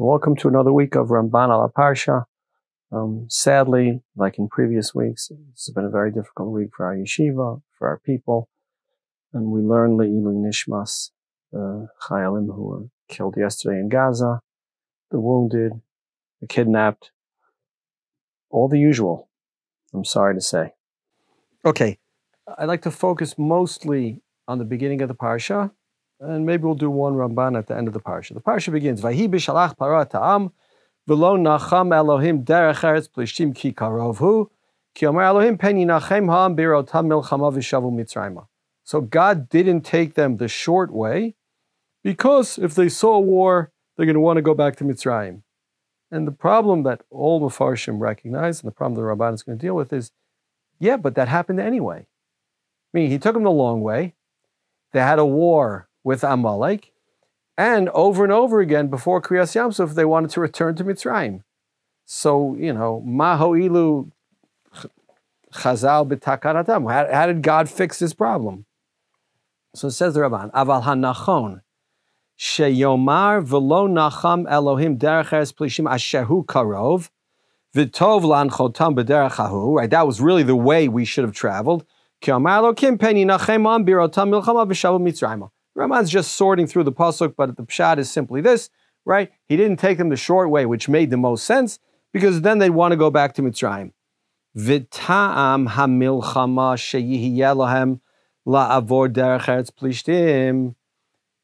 Welcome to another week of Ramban ala Parsha. Sadly, like in previous weeks, it's been a very difficult week for our yeshiva, for our people, and we learn Le'ilu Nishmas, the Chayalim who were killed yesterday in Gaza, the wounded, the kidnapped, all the usual, I'm sorry to say. Okay, I'd like to focus mostly on the beginning of the Parsha, and maybe we'll do one Ramban at the end of the Parsha. The Parsha begins, Vahi Beshalach Pharaoh ta'am, v'lo nacham Elohim derech eretz plishtim ki karov hu, ki omer Elohim pen yinachem ha'am birotam milchama v'shavu mitzrayma. So God didn't take them the short way, because if they saw war, they're going to want to go back to Mitzrayim. And the problem that all Mefarshim recognize, and the problem the Ramban is going to deal with is, yeah, but that happened anyway. I mean, he took them the long way. They had a war with Amalek, and over again before Kriyas Yamsuf, they wanted to return to Mitzrayim. So, ma ho'ilu chazal b'takaratam. How did God fix this problem? So it says the Ramban, aval hanachon sheyomar v'lo nacham Elohim derech eretz plishim ashehu karov v'tov lanchotam b'derech hahu. Right, that was really the way we should have traveled. Ki amar Elokim pen yinachem am birotam milchama v'shavu mitzrayma. Ramban's just sorting through the pasuk, but the pshat is simply this, right? He didn't take them the short way, which made the most sense, because then they'd want to go back to Mitzrayim. V'ta'am hamilchama sheyihyeh lahem la'avor derech eretz plishtim.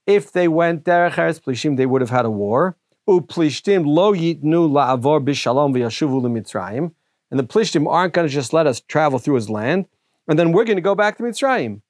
If they went derech eretz plishtim, they would have had a war. U'plishtim lo yitnu la'avor bishalom v'yashuvu l'Mitzrayim. And the plishtim aren't going to just let us travel through his land, and then we're going to go back to Mitzrayim.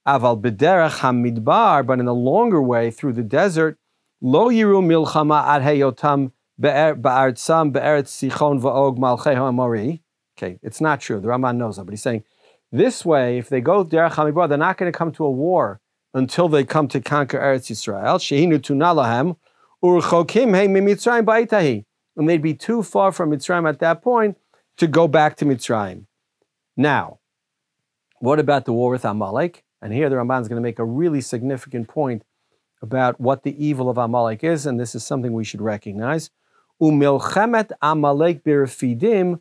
Aval b'derech hamidbar, but in the longer way through the desert, lo yiru milchama ad heyotam ba'artzam be'eretz sichon va'og malchei ha'amori. Okay, it's not true. The Ramban knows that, but he's saying this way, if they go derech hamidbar, they're not going to come to a war until they come to conquer Eretz Yisrael. Shehinu tunalahem urchokim hey mimitzrayim ba'itahi, and they'd be too far from Mitzrayim at that point to go back to Mitzrayim. Now, what about the war with Amalek? And here the Ramban is going to make a really significant point about what the evil of Amalek is, and this is something we should recognize. Umilchemet Amalek b'Refidim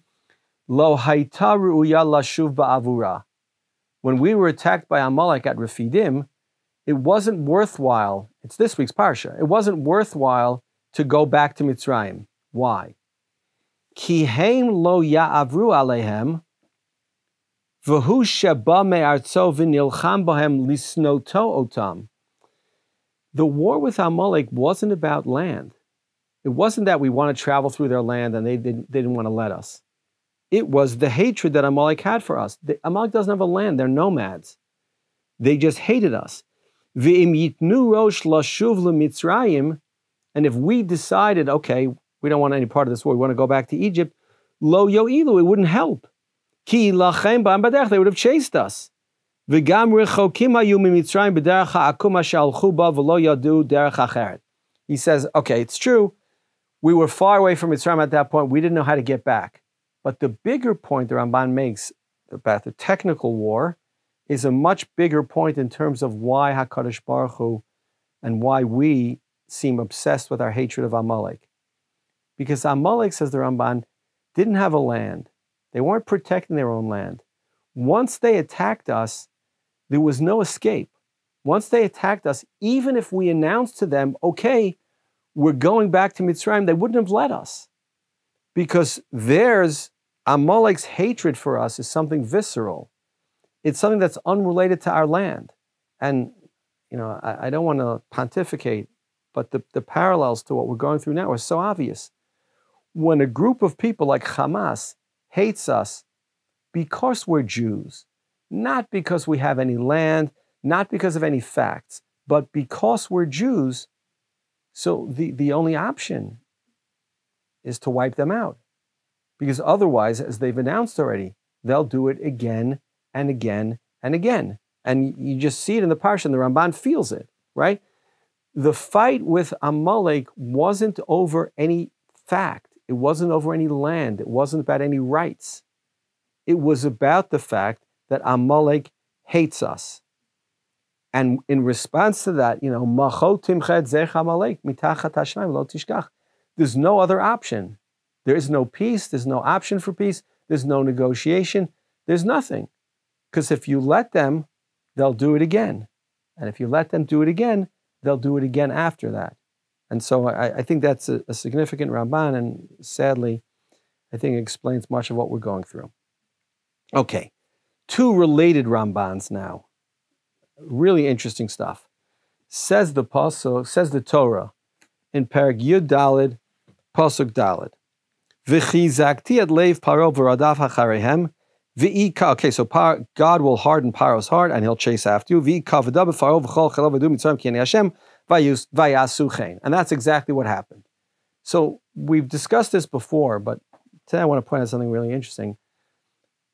lo hayta ru'uya lashuv ba'avura. When we were attacked by Amalek at Refidim, it wasn't worthwhile. It's this week's parsha. It wasn't worthwhile to go back to Mitzrayim. Why? Ki heim lo ya'avru alehem. The war with Amalek wasn't about land. It wasn't that we want to travel through their land and they didn't want to let us. It was the hatred that Amalek had for us. Amalek doesn't have a land. They're nomads. They just hated us. And if we decided, okay, we don't want any part of this war, we want to go back to Egypt, lo yo'ilu, it wouldn't help. Ki lachem ba'am b'derech, they would have chased us. V'gam rechokim hayu mimitzrayim b'derech ha'akum ha'shalchu ba v'lo yadu derech acheret. He says, okay, it's true. We were far away from Mitzrayim at that point. We didn't know how to get back. But the bigger point the Ramban makes about the technical war is a much bigger point in terms of why HaKadosh Baruch Hu and why we seem obsessed with our hatred of Amalek. Because Amalek, says the Ramban, didn't have a land. They weren't protecting their own land. Once they attacked us, there was no escape. Once they attacked us, even if we announced to them, okay, we're going back to Mitzrayim, they wouldn't have let us. Because Amalek's hatred for us is something visceral. It's something that's unrelated to our land. And, I don't want to pontificate, but the parallels to what we're going through now are so obvious. When a group of people like Hamas hates us because we're Jews, not because we have any land, not because of any facts, but because we're Jews, so the only option is to wipe them out. Because otherwise, as they've announced already, they'll do it again and again and again. And you just see it in the parsha, and the Ramban feels it, right? The fight with Amalek wasn't over any fact. It wasn't over any land. It wasn't about any rights. It was about the fact that Amalek hates us. And in response to that, There's no other option. There is no peace. There's no option for peace. There's no negotiation. There's nothing. Because if you let them, they'll do it again. And if you let them do it again, they'll do it again after that. And so I think that's a significant Ramban, and sadly, I think it explains much of what we're going through. Okay, two related Rambans now. Really interesting stuff. Says the Torah in Perek Yud Daled, Pasuk Daled. V'chizakti et leiv Paro v'radav hacharehem. Okay, so God will harden Paro's heart and he'll chase after you. And that's exactly what happened. So we've discussed this before, but today I want to point out something really interesting.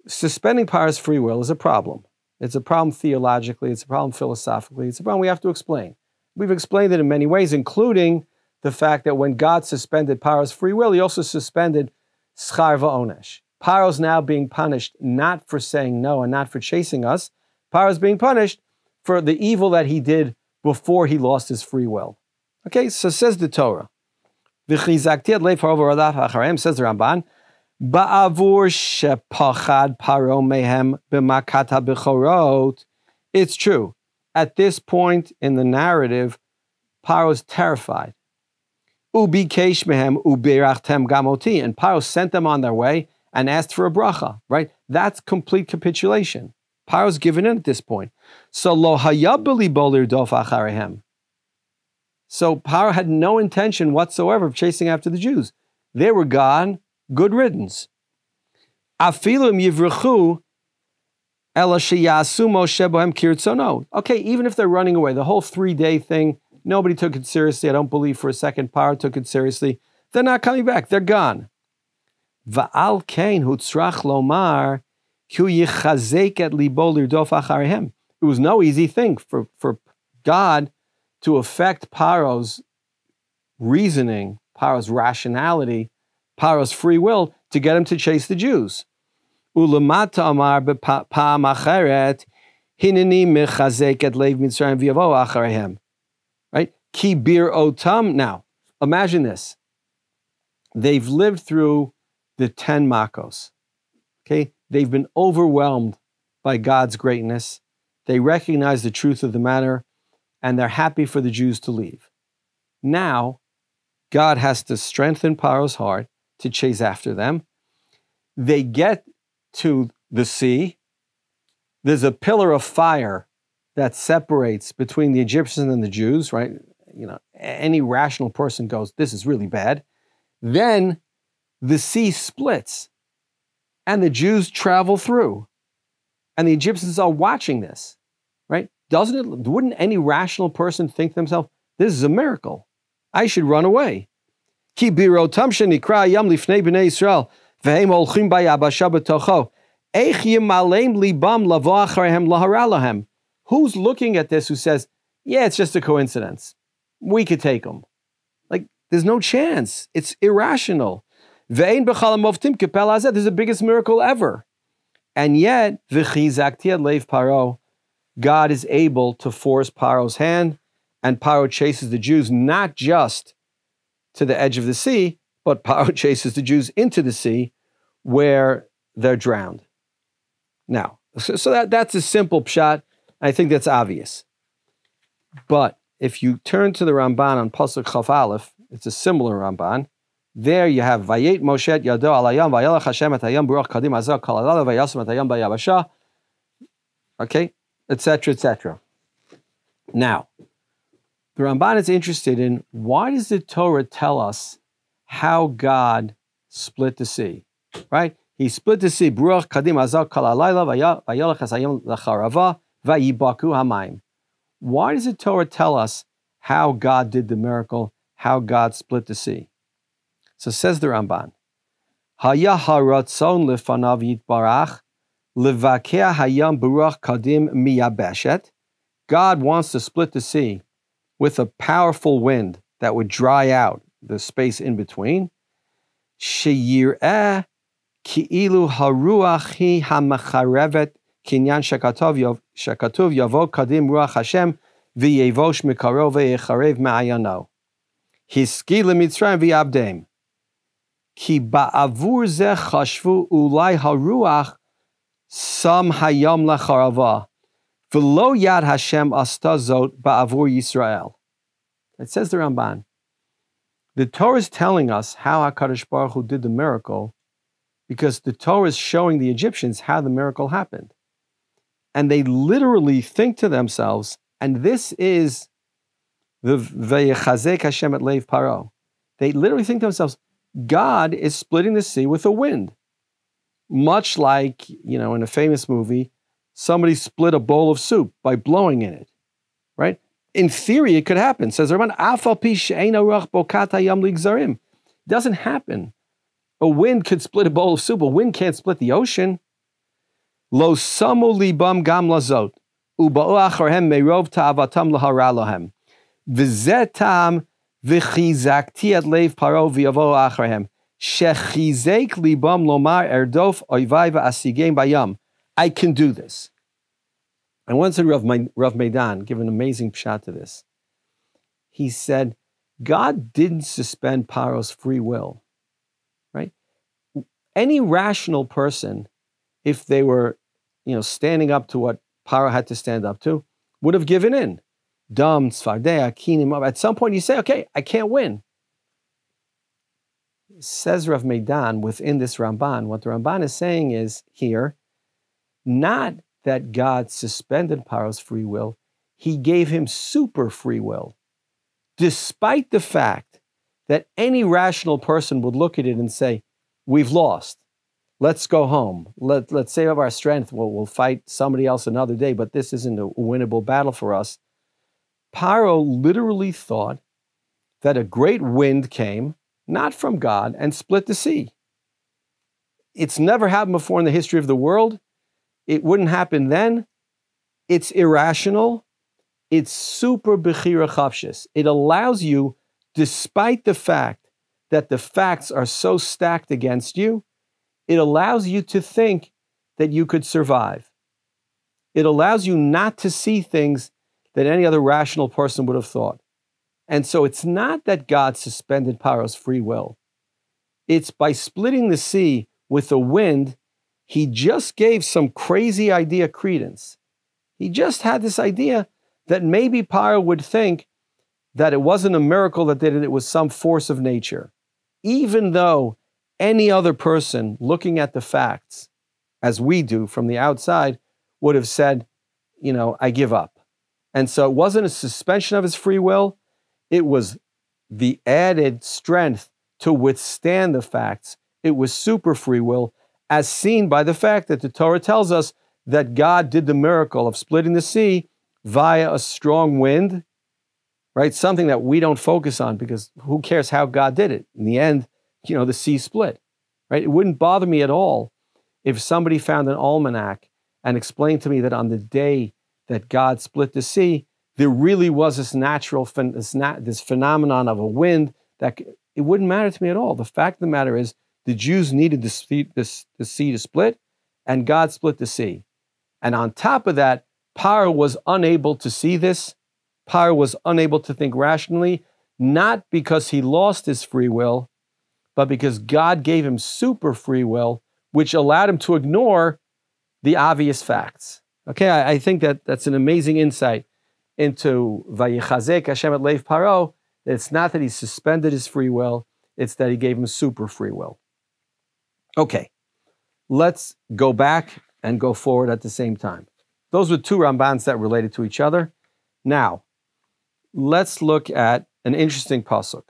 Suspending Paro's free will is a problem. It's a problem theologically, it's a problem philosophically, it's a problem we have to explain. We've explained it in many ways, including the fact that when God suspended Paro's free will, he also suspended schar va'onesh. Paro's now being punished not for saying no and not for chasing us. Paro's being punished for the evil that he did before he lost his free will. Okay, so says the Torah. Says the Ramban, Ba'avur shepachad paro mehem b'makat ha'bechorot. It's true. At this point in the narrative, Paro's terrified. Ubikesh mehem uberachtem gamoti. And Paro sent them on their way and asked for a bracha, right? That's complete capitulation. Paro's given in at this point. So lo hayabili bolir dof acharehem. So Paro had no intention whatsoever of chasing after the Jews. They were gone. Good riddance. Afilum yivrechu ela sheyasu Moshe bohem kirtzono. Okay, even if they're running away, the whole 3-day thing, nobody took it seriously. I don't believe for a second Paro took it seriously. They're not coming back. They're gone. Va'al kein hutzrach lomar ki yichazek et libo lirdof acharehem. It was no easy thing for God to affect Paro's reasoning, Paro's rationality, Paro's free will to get him to chase the Jews. Ulamata amar b'pa'am acheret hineni mechazek et leiv Mitzrayim v'yavo acharehem. Right? Ki bir otam. Now, imagine this. They've lived through the 10 makos. Okay? They've been overwhelmed by God's greatness. They recognize the truth of the matter, and they're happy for the Jews to leave. Now, God has to strengthen Paro's heart to chase after them. They get to the sea. There's a pillar of fire that separates between the Egyptians and the Jews, right? You know, any rational person goes, this is really bad. Then the sea splits and the Jews travel through. And the Egyptians are watching this, right? Wouldn't any rational person think to themselves, this is a miracle. I should run away. Ki birotam shenikra yam lifnei b'nei Yisrael v'hem holchim bayabasha b'tocho eich yimalem libam lavo acharehem lahara lahem. Who's looking at this who says, yeah, it's just a coincidence. We could take them. Like, there's no chance. It's irrational. Ve'ein b'chal moftim kipel hazeh. This is the biggest miracle ever. And yet, v'chizakti ad leiv Paro, God is able to force Paro's hand, and Paro chases the Jews not just to the edge of the sea, but Paro chases the Jews into the sea where they're drowned. Now, so that's a simple pshat. I think that's obvious. But if you turn to the Ramban on Pasuk Chaf Aleph, it's a similar Ramban. There you have Vayet Moshe Yado Alayam Vayelach Hashem Et Hayam Baruch Kadim Azar Kalalala Vayasum Et Hayam Bayabasha. Okay, etc., etc. Now, the Ramban is interested in, why does the Torah tell us how God split the sea? Right? He split the sea. Baruch Kadim Azar Kalalala Vayelach Hasayam Lacharava Vayibaku Hamayim. Why does the Torah tell us how God did the miracle, how God split the sea? So says the Ramban, Haya haratzon lefanav yitbarach levakeh hayam baruch kadim miyabeshet. God wants to split the sea with a powerful wind that would dry out the space in between. Sheyireh ki'ilu haruach hi hamacharevet kinyan shekatuv yavo kadim ruach Hashem v'yevosh mikaro v'yecharev ma'ayano. Hiski lemitzrayim v'yabdem. Ki ba'avur ze chashvu ulai haruach sam hayam lacharava. V'lo yad Hashem asta zot ba'avur Yisrael. It says the Ramban. The Torah is telling us how HaKadosh Baruch Hu did the miracle because the Torah is showing the Egyptians how the miracle happened. And they literally think to themselves, and this is the Vayechazek Hashem et leiv Paro. They literally think to themselves, God is splitting the sea with a wind. Much like, in a famous movie, somebody split a bowl of soup by blowing in it, right? In theory, it could happen. Says Ramban, Afal pi she'ein aruach bokat hayam ligzarim. It doesn't happen. A wind could split a bowl of soup. A wind can't split the ocean. Lo samu libam gam lazot. Uba'u acharhem meirov ta'avatam lahara lohem. V'zetam v'chizakti et leiv paro v'yavo acharhem. Shechizek libam lomar erdof oivai v'asigem bayam. I can do this. I once heard Rav Meidan give an amazing pshat to this. He said, God didn't suspend Paro's free will, right? Any rational person, if they were, standing up to what Paro had to stand up to, would have given in. Dam, tzfardea, kinim. At some point you say, okay, I can't win. Says Rav Meidan within this Ramban, what the Ramban is saying is here, not that God suspended Paro's free will, he gave him super free will. Despite the fact that any rational person would look at it and say, we've lost, let's go home, let's save up our strength, we'll fight somebody else another day, but this isn't a winnable battle for us. Paro literally thought that a great wind came, not from God, and split the sea. It's never happened before in the history of the world. It wouldn't happen then. It's irrational. It's super bechira chavshis. It allows you, despite the fact that the facts are so stacked against you, it allows you to think that you could survive. It allows you not to see things that any other rational person would have thought. And so it's not that God suspended Paro's free will. It's by splitting the sea with the wind, he just gave some crazy idea credence. He just had this idea that maybe Paro would think that it wasn't a miracle that did it, it was some force of nature. Even though any other person looking at the facts, as we do from the outside, would have said, I give up. And so it wasn't a suspension of his free will, it was the added strength to withstand the facts. It was super free will, as seen by the fact that the Torah tells us that God did the miracle of splitting the sea via a strong wind, right? Something that we don't focus on because who cares how God did it? In the end, the sea split, right? It wouldn't bother me at all if somebody found an almanac and explained to me that on the day that God split the sea, there really was this natural, this phenomenon of a wind that it wouldn't matter to me at all. The fact of the matter is, the Jews needed the sea to split, and God split the sea. And on top of that, Paro was unable to see this. Paro was unable to think rationally, not because he lost his free will, but because God gave him super free will, which allowed him to ignore the obvious facts. Okay, I think that's an amazing insight into Vayechazek Hashem et leiv Paro. It's not that he suspended his free will, it's that he gave him super free will. Okay, let's go back and go forward at the same time. Those were two Rambans that related to each other. Now, let's look at an interesting pasuk.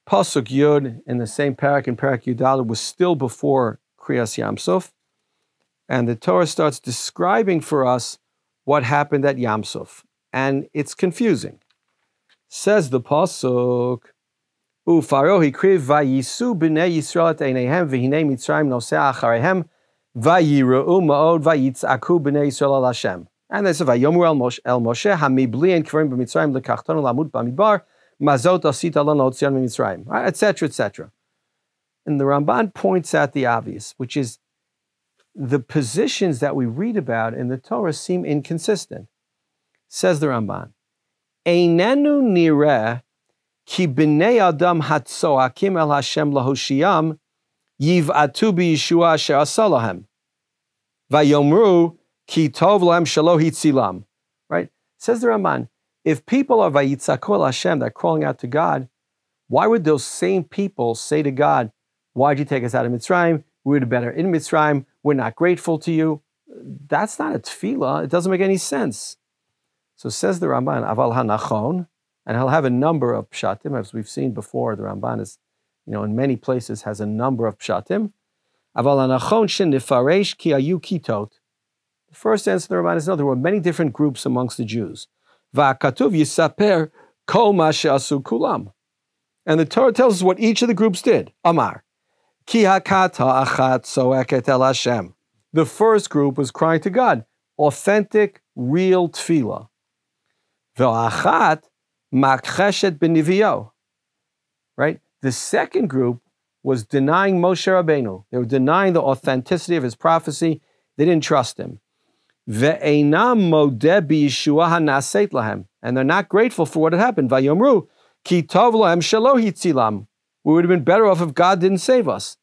Pasuk Yud in the same parak, in Parak Yudal, was still before Kriyas Yam Suf, and the Torah starts describing for us what happened at Yam Suf, and it's confusing. Says the pasuk, Pharaoh hikriv vayisu b'nei Yisrael et eineihem v'hinei Mitzrayim nosea achareihem vayira'u ma'od vayitzaku b'nei Yisrael al Hashem. And they say vayomu el Moshe hamibli en kvarim b'Mitzrayim lekachtonu lamut b'midbar mazot asita lano otzion b'Mitzrayim, etc., etc. And the Ramban points out the obvious, which is the positions that we read about in the Torah seem inconsistent. Says the Ramban, Einenu nireh Ki b'nei adam hatzoakim el Hashem lahoshiyam yiv'atu b'yeshua asher asa lahem. Vayomru ki tov lahem shelo hitzilam. Right? Says the Ramban, if people are vayitzaku el Hashem, they're calling out to God, why would those same people say to God, why'd you take us out of Mitzrayim? We would have better in Mitzrayim. We're not grateful to you. That's not a tefillah. It doesn't make any sense. So says the Ramban, aval hanachon, and he'll have a number of pshatim, as we've seen before. The Ramban is, in many places has a number of pshatim. Aval hanachon shenifaresh ki ayu kitot. The first answer to the Ramban is no, there were many different groups amongst the Jews. Va'katuv yisaper kol ma she'asu kulam. And the Torah tells us what each of the groups did. Amar, ki hakata achat soeket el Hashem. The first group was crying to God, authentic, real tefillah. Ve'achat makcheshet b'nivio. Right? The second group was denying Moshe Rabbeinu. They were denying the authenticity of his prophecy. They didn't trust him. Ve'einam modeh b'yeshua hanaset lahem. And they're not grateful for what had happened. Vayomru ki tov lahem shelo hitzilam. We would have been better off if God didn't save us.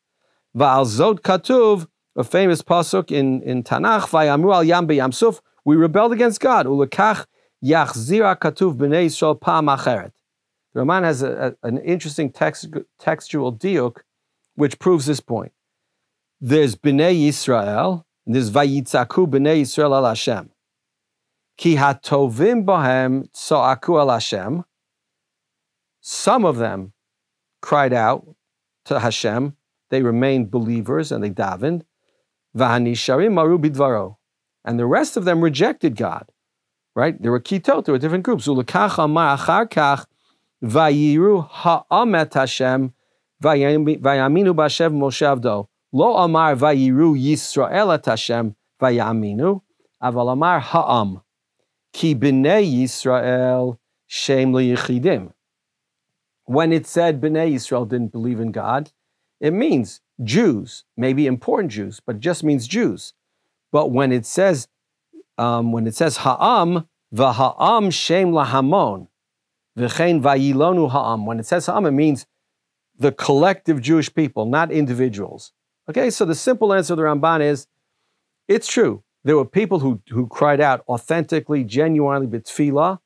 Va'al zot katuv, a famous pasuk in Tanakh, vayamru al yam b'yam suf, we rebelled against God. Ulekach yachzira katuv b'nei Yisrael pa'am acheret. The Ramban has an interesting textual diuk which proves this point. There's b'nei Yisrael, and there's vayitzaku b'nei Yisrael al Hashem. Ki hatovim bohem tzoaku al Hashem. Some of them cried out to Hashem. They remained believers and they davened. V'hanisharim maru bidvaro. And the rest of them rejected God. Right? There were kitot, there were different groups. Ulekach amar achar kach vayiru ha'amet Hashem vayaminu b'Hashem Moshe avdo. Lo amar vayiru Yisrael et Hashem vayaminu. Aval amar ha'am. Ki b'nei Yisrael shem liyichidim. When it said Bnei Yisrael didn't believe in God, it means Jews, maybe important Jews, but it just means Jews. But when it says ha'am, v'ha'am shem lahamon, v'chein vayilonu ha'am. When it says ha'am, it means the collective Jewish people, not individuals. Okay, so the simple answer of the Ramban is, it's true. There were people who cried out authentically, genuinely, b'tfilah,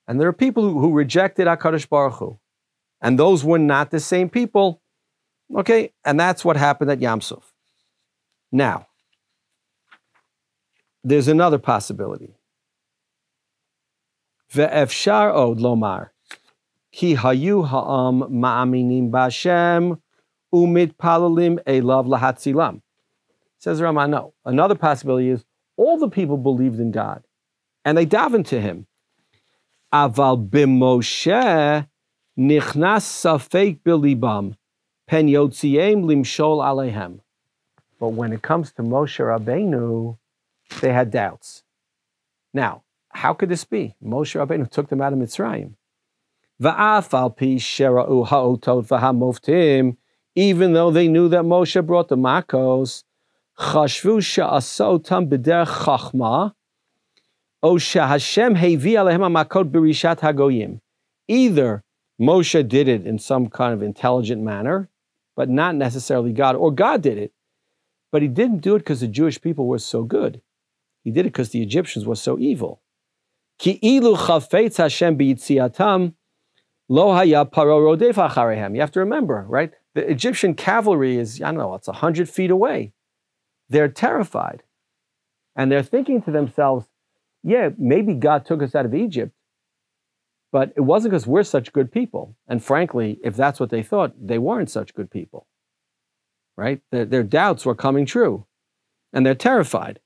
and there are people who rejected HaKadosh Baruch Hu. And those were not the same people. Okay, and that's what happened at Yam Suf. Now, there's another possibility. Ve'efshar od lomar, ki hayu ha'am ma'aminim b'Hashem umitpalalim elav lahatzilam. Says Ramban, no. Another possibility is all the people believed in God, and they davened to Him. Aval b'Moshe nichnas safek bilibam pen yotziem limshol alehem. But when it comes to Moshe Rabbeinu, they had doubts. Now, how could this be? Moshe Rabbeinu took them out of Mitzrayim. Va'af al pi shera'u ha'otot v'hamoftim, even though they knew that Moshe brought the makos, chashvu she'asotam b'derech chachma, o she'Hashem hevi alehem ha'makot b'rishat hagoyim. Either Moshe did it in some kind of intelligent manner, but not necessarily God, or God did it, but he didn't do it because the Jewish people were so good. He did it because the Egyptians were so evil. Ki ilu chafetz Hashem b'yitziatam lo haya paro rodef acharehem. You have to remember, right? The Egyptian cavalry is, I don't know, it's 100 feet away. They're terrified. And they're thinking to themselves, yeah, maybe God took us out of Egypt, but it wasn't because we're such good people. And frankly, if that's what they thought, they weren't such good people, right? Their doubts were coming true, and they're terrified.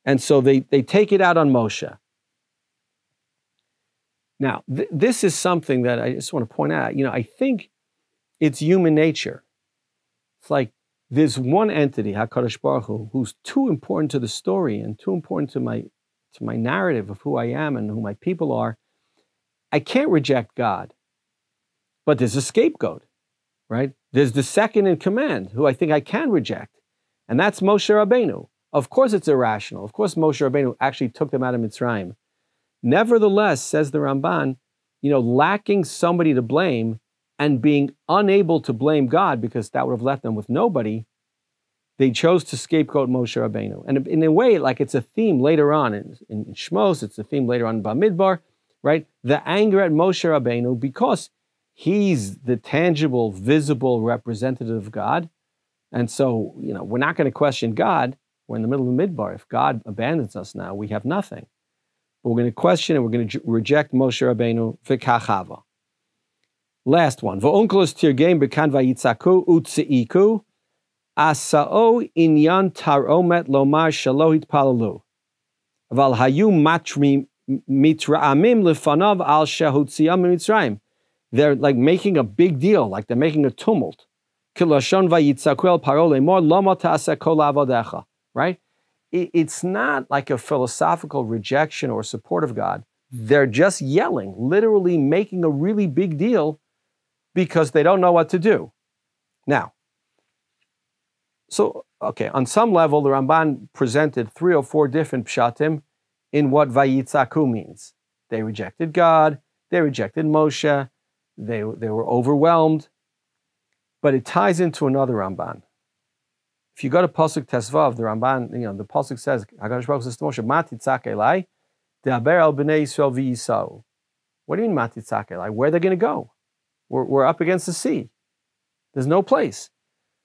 And so they take it out on Moshe. Now, this is something that I just want to point out. I think it's human nature. It's like there's one entity, HaKadosh Baruch Hu, who's too important to the story and too important to my narrative of who I am and who my people are. I can't reject God, but there's a scapegoat, right? There's the second in command who I think I can reject, and that's Moshe Rabbeinu. Of course it's irrational. Of course Moshe Rabbeinu actually took them out of Mitzrayim. Nevertheless, says the Ramban, lacking somebody to blame and being unable to blame God because that would have left them with nobody, they chose to scapegoat Moshe Rabbeinu. And in a way, like it's a theme later on in Shmos, it's a theme later on in Bamidbar, right? The anger at Moshe Rabbeinu because he's the tangible, visible representative of God. And so, we're not going to question God. We're in the middle of the Midbar. If God abandons us now, we have nothing. But we're going to question and we're going to reject Moshe Rabbeinu v'kachava. Last one. V'onkelos tirgem b'kan vayitzaku u'tzeiku asao inyan taromet lomar shalo hitpalalu. Aval hayu mitra'amim lefanav al shehutziam mitzrayim. They're like making a big deal, like they're making a tumult. Kilashon vayitzaku el paro lemor lama ta'aseh kol avodecha. Right? It's not like a philosophical rejection or support of God. They're just yelling, literally making a really big deal because they don't know what to do. Now, on some level, the Ramban presented 3 or 4 different pshatim in what vayitzaku means. They rejected God, they rejected Moshe, they were overwhelmed, but it ties into another Ramban. If you go to Pasuk Tesvav, the Ramban, the Pasuk says, HaKadosh Baruch Hu says to Moshe, Ma titzak elai, de'aber al b'nei Yisrael v'yisau. What do you mean, Ma titzak elai? Where are they going to go? We're up against the sea. There's no place.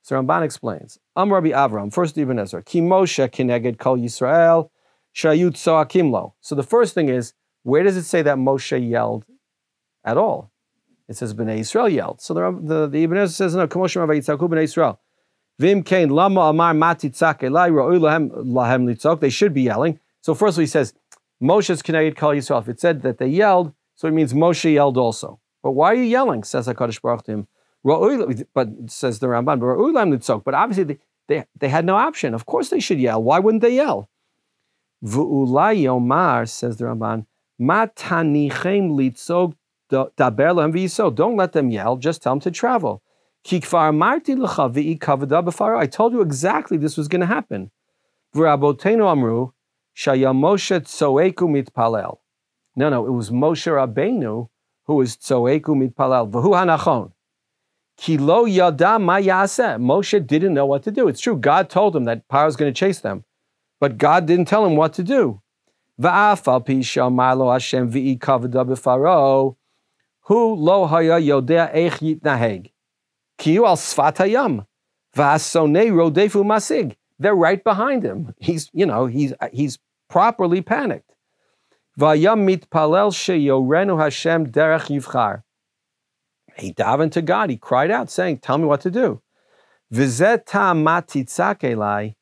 So Ramban explains, Am Rabbi Avram, first Ibn Ezra, Ki Moshe kineged kol Yisrael, shayut soakim lo. So the first thing is, where does it say that Moshe yelled at all? It says B'nei Yisrael yelled. So the Ibn Ezra says, no, K'moshe ma vayitzaku B'nei Yisrael. Vim kain lama amar matitzak elai ra'u lahem litzok. They should be yelling. So first he says, Moshe's kineged kol Yisrael. If it said that they yelled, so it means Moshe yelled also. But why are you yelling? Says HaKadosh Baruch to him. But says the Ramban, but ra'u lahem litzok. But obviously they had no option. Of course they should yell. Why wouldn't they yell? V'ulai yomar, says the Ramban, ma tanichem litzok daber lahem v'yisod. Don't let them yell. Just tell them to travel. I told you exactly this was going to happen. No, it was Moshe Rabbeinu who was tzoeku mitpalel. Moshe didn't know what to do. It's true, God told him that Pharaoh was going to chase them, but God didn't tell him what to do. Who lo haya yodea eich yitnaheg. Kiyu al sfat hayam, v'asonei rodefu masig. They're right behind him. He's properly panicked. Vayam mitpalel sheyorenu Hashem derech yivchar. He davened to God. He cried out, saying, "Tell me what to do." V'zeh ta'amat titzak elai,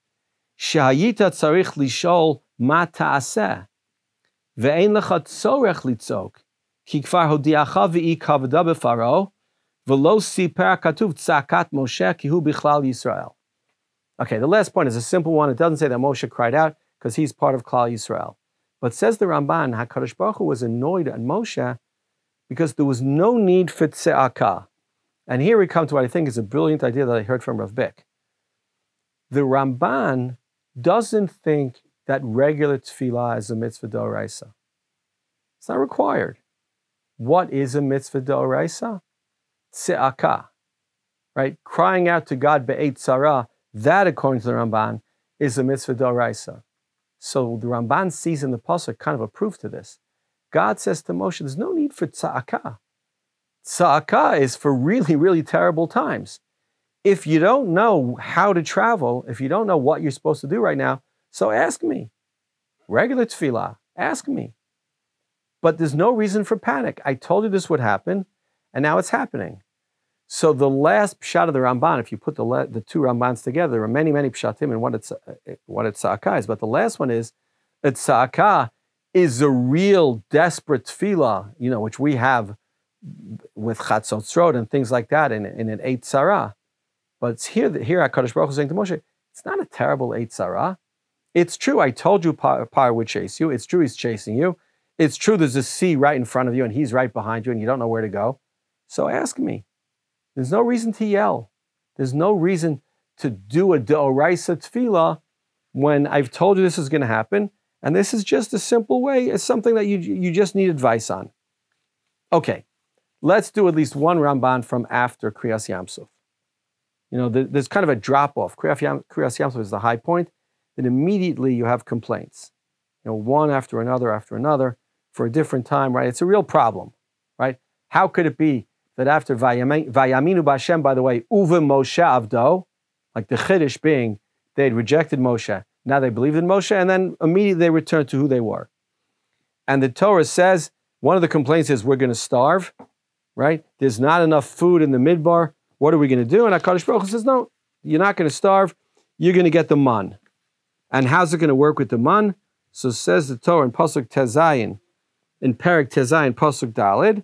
shehayita tzarich lishol ma ta'aseh, ve'ein lecha tzorech litzok, ki kfar hodiacha v'i kavada b'Pharaoh. Okay, the last point is a simple one. It doesn't say that Moshe cried out because he's part of Klal Yisrael. But says the Ramban, HaKadosh Baruch Hu was annoyed at Moshe because there was no need for tze'akah. And here we come to what I think is a brilliant idea that I heard from Rav Bick. The Ramban doesn't think that regular tefillah is a mitzvah d'oraisa. It's not required. What is a mitzvah d'oraisa? Tze'akah, right? Crying out to God be'et tzara, that according to the Ramban is a mitzvah d'oraisa. So the Ramban sees in the pasuk kind of a proof to this. God says to Moshe, there's no need for tza'akah. Tza'akah is for really, really terrible times. If you don't know how to travel, if you don't know what you're supposed to do right now, so ask me. Regular tefillah, ask me. But there's no reason for panic. I told you this would happen, and now it's happening. So the last pshat of the Ramban, if you put the two Rambans together, there are many, many pshatim in what tza'akah is. But the last one is, tza'akah is a real desperate tefillah, which we have with chatzotzrot and things like that in an eight tzara. But it's here HaKadosh Baruch Hu is saying to Moshe, it's not a terrible eight tzara. It's true, I told you Pharaoh would chase you. It's true, he's chasing you. It's true, there's a sea right in front of you and he's right behind you and you don't know where to go. So ask me. There's no reason to yell. There's no reason to do a de'oraisa tefillah when I've told you this is going to happen. And this is just a simple way. It's something that you just need advice on. Okay, let's do at least one Ramban from after Kriyas Yamsuf. You know, there's kind of a drop-off. Kriyas Yamsuf is the high point. Then immediately you have complaints. You know, one after another, for a different time, right? It's a real problem, right? How could it be that after Vayaminu B'Hashem, by the way, Uve Moshe Avdo, like the Chiddush being, they had rejected Moshe, now they believed in Moshe, and then immediately they returned to who they were. And the Torah says, one of the complaints is, we're going to starve, right? There's not enough food in the Midbar. What are we going to do? And HaKadosh Baruch Hu says, no, you're not going to starve. You're going to get the man. And how's it going to work with the man? So says the Torah in Pasuk Tezayin, in Perek Tezayin, Pasuk Dalid,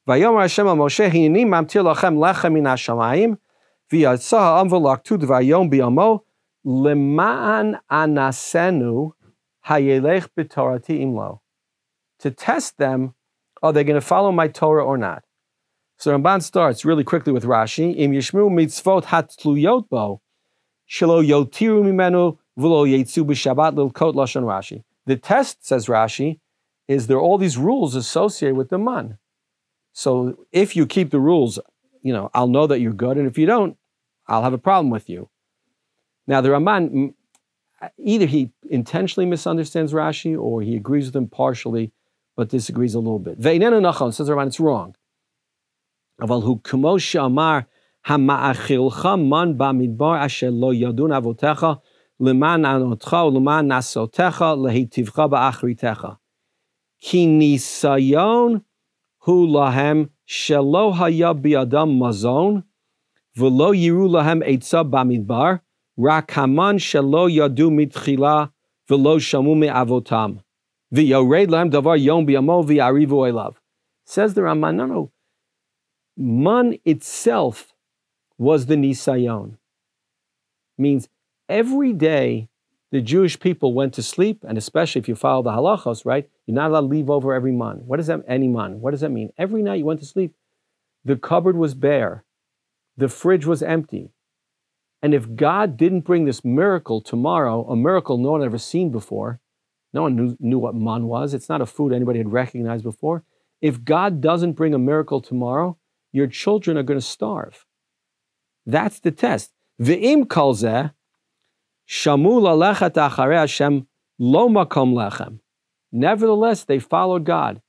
Vayomer Hashem al Moshe, Hineni mamtir lachem lechem min hashamayim, v'yatzah ha'am v'laktu d'vayom b'yamo, lema'an anasenu hayelech b'torati imlo. To test them, are they going to follow my Torah or not? So Ramban starts really quickly with Rashi, Im yishmu mitzvot hatluyot bo, shelo yotiru mimenu v'lo yetzu b'shabbat lilkot lashon Rashi. The test, says Rashi, is there are all these rules associated with the man. So if you keep the rules, you know, I'll know that you're good, and if you don't, I'll have a problem with you. Now the Ramban, either he intentionally misunderstands Rashi, or he agrees with him partially, but disagrees a little bit. Ve'inenu nachon, says the Ramban, it's wrong. Aval hu k'mo she'amar hama'achilcha man ba'midbar asher lo yadun avotecha l'man anotcha u'l'man nasotecha lehitivcha ba'achritecha. Ki nisayon hu lahem shelo haya bi'adam mazon v'lo yiru lahem eitza ba'midbar rak haman shelo yadu mitchila v'lo shamu me'avotam v'yored lahem davar yom bi'amo v'yarivu elav. Says the Ramban, no. Man itself was the nisayon. Means every day the Jewish people went to sleep, and especially if you follow the halachos, right? You're not allowed to leave over every man. What does that, any man? What does that mean? Every night you went to sleep, the cupboard was bare, the fridge was empty. And if God didn't bring this miracle tomorrow, a miracle no one had ever seen before, no one knew what man was, it's not a food anybody had recognized before. If God doesn't bring a miracle tomorrow, your children are going to starve. That's the test. V'im kol zeh, shamu lalechet acharei Hashem lo makom lechem. Nevertheless, they followed God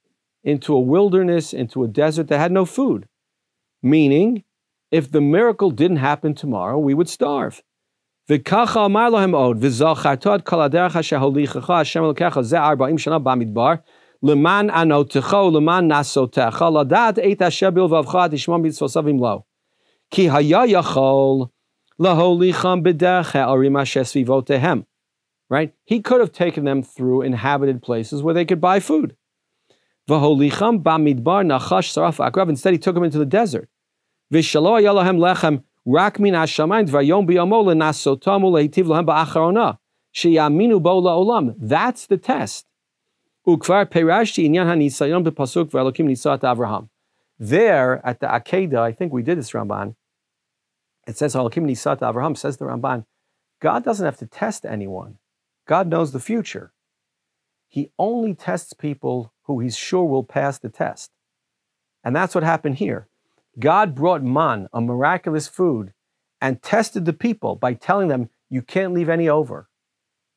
into a wilderness, into a desert that had no food. Meaning, if the miracle didn't happen tomorrow, we would starve. V'kacha amar lohem od, v'zacharto ad kol haderech asher holichecha Hashem elokecha zeh 40 shana bamidbar, L'man anotecha l'man nasotecha ladat et asher bilvavcha tishma mitzvosav imlo. Ki haya yachol laholicham b'derech ha'arim asher svivotehem. Right? He could have taken them through inhabited places where they could buy food. V'holicham ba'midbar nachash saraf akrav. Instead, he took them into the desert. V'shalo haya lahem lechem rak min hashamayim dvayom b'yamo lenasotamu lehitiv lahem ba'acharona sheyaminu bo la'olam. That's the test. Ukvar perashti inyan hanisayon b'pasuk v'elokim nisat Avraham. There at the Akedah, I think we did this Ramban. It says Elokim nisat Avraham. Says the Ramban, God doesn't have to test anyone. God knows the future. He only tests people who he's sure will pass the test, and that's what happened here. God brought man, a miraculous food, and tested the people by telling them you can't leave any over,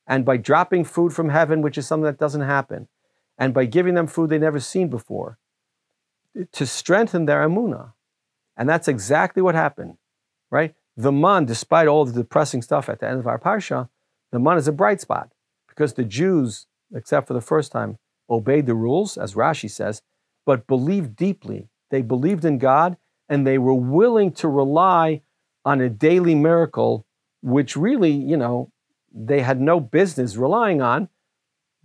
and by dropping food from heaven, which is something that doesn't happen. And by giving them food they'd never seen before, to strengthen their emunah. And that's exactly what happened, right? The man, despite all the depressing stuff at the end of our parsha, the man is a bright spot, because the Jews, except for the first time, obeyed the rules, as Rashi says, but believed deeply. They believed in God, and they were willing to rely on a daily miracle, which really, you know, they had no business relying on,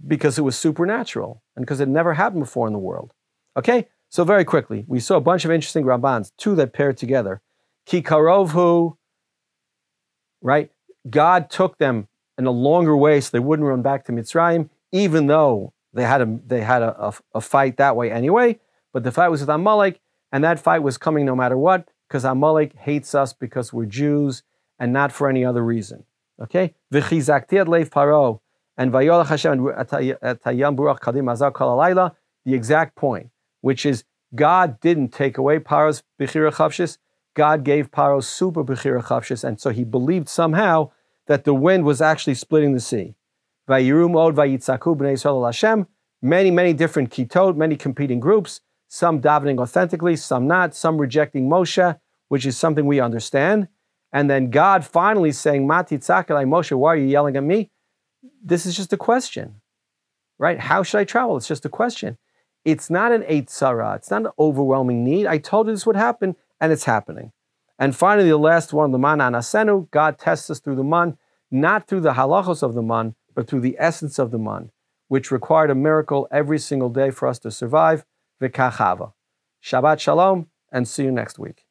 because it was supernatural and because it never happened before in the world. Okay, so very quickly, we saw a bunch of interesting Rambans, two that paired together. Ki karovhu, right? God took them in a longer way so they wouldn't run back to Mitzrayim, even though they had a fight that way anyway. But the fight was with Amalek, and that fight was coming no matter what, because Amalek hates us because we're Jews and not for any other reason. Okay? V'chizakti ad leiv Pharaoh. And Vayolach Hashem Tayam Burak Kadim Azar Kol Alayla, the exact point, which is God didn't take away Paro's Bechira Chavshis. God gave Paro super Bechira Chavshis, and so he believed somehow that the wind was actually splitting the sea. Vayirum od vayitzaku b'nei Yisrael el Hashem. Many different kitot, many competing groups, some davening authentically, some not, some rejecting Moshe, which is something we understand. And then God finally saying, Ma titzak elai Moshe, why are you yelling at me? This is just a question, right? How should I travel? It's just a question. It's not an eitzara. It's not an overwhelming need. I told you this would happen, and it's happening. And finally, the last one, the man anasenu, God tests us through the man, not through the halachos of the man, but through the essence of the man, which required a miracle every single day for us to survive. V'kachava. Shabbat shalom, and see you next week.